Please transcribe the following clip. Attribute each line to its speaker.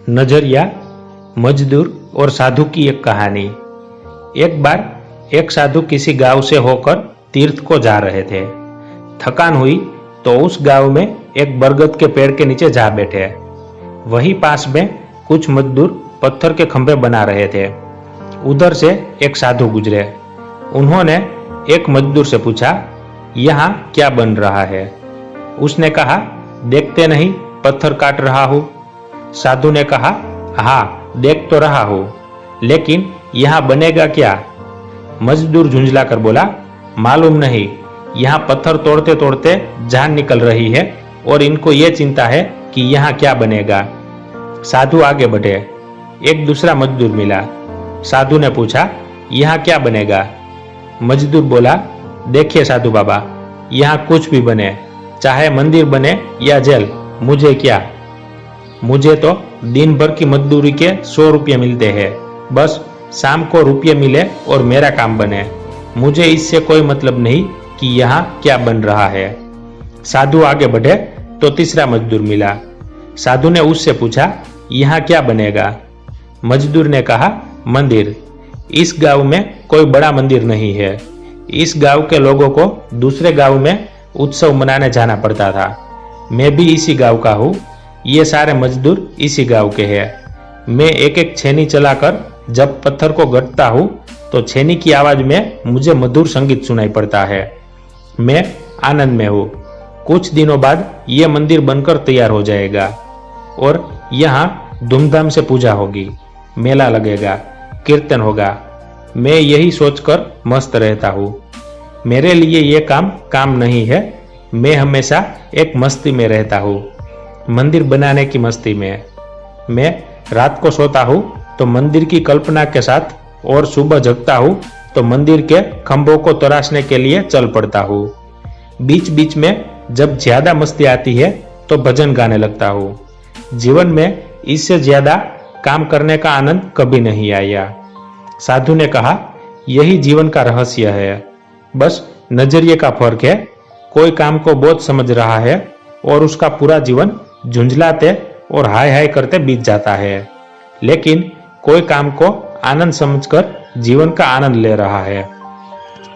Speaker 1: नजरिया, मजदूर और साधु की एक कहानी। एक बार एक साधु किसी गांव से होकर तीर्थ को जा रहे थे। थकान हुई तो उस गांव में एक बरगद के पेड़ के नीचे जा बैठे। वहीं पास में कुछ मजदूर पत्थर के खंभे बना रहे थे। उधर से एक साधु गुजरे। उन्होंने एक मजदूर से पूछा, यहाँ क्या बन रहा है? उसने कहा, देखते नहीं पत्थर काट रहा हूं। साधु ने कहा, हाँ देख तो रहा हूं, लेकिन यहाँ बनेगा क्या? मजदूर झुंझला कर बोला, मालूम नहीं, यहाँ पत्थर तोड़ते तोड़ते जान निकल रही है और इनको ये चिंता है कि यहाँ क्या बनेगा। साधु आगे बढ़े। एक दूसरा मजदूर मिला। साधु ने पूछा, यहाँ क्या बनेगा? मजदूर बोला, देखिए साधु बाबा, यहाँ कुछ भी बने, चाहे मंदिर बने या जेल, मुझे क्या? मुझे तो दिन भर की मजदूरी के 100 रुपये मिलते हैं। बस शाम को रुपये मिले और मेरा काम बने। मुझे इससे कोई मतलब नहीं कि यहाँ क्या बन रहा है। साधु आगे बढ़े तो तीसरा मजदूर मिला। साधु ने उससे पूछा, यहाँ क्या बनेगा? मजदूर ने कहा, मंदिर। इस गांव में कोई बड़ा मंदिर नहीं है। इस गांव के लोगों को दूसरे गांव में उत्सव मनाने जाना पड़ता था। मैं भी इसी गांव का हूँ। ये सारे मजदूर इसी गांव के हैं। मैं एक एक छेनी चलाकर जब पत्थर को गढ़ता हूँ तो छेनी की आवाज में मुझे मधुर संगीत सुनाई पड़ता है। मैं आनंद में हूँ। कुछ दिनों बाद ये मंदिर बनकर तैयार हो जाएगा और यहाँ धूमधाम से पूजा होगी, मेला लगेगा, कीर्तन होगा। मैं यही सोचकर मस्त रहता हूँ। मेरे लिए ये काम नहीं है। मैं हमेशा एक मस्ती में रहता हूँ, मंदिर बनाने की मस्ती में। मैं रात को सोता हूँ तो मंदिर की कल्पना के साथ और सुबह जगता हूँ तो मंदिर के खंभों को तराशने के लिए चल पड़ता हूँ। बीच बीच में जब ज्यादा मस्ती आती है तो भजन गाने लगता हूँ। जीवन में इससे ज्यादा काम करने का आनंद कभी नहीं आया। साधु ने कहा, यही जीवन का रहस्य है। बस नजरिए का फर्क है। कोई काम को बोझ समझ रहा है और उसका पूरा जीवन झुंझलाते और हाय हाय करते बीत जाता है, लेकिन कोई काम को आनंद समझकर जीवन का आनंद ले रहा है।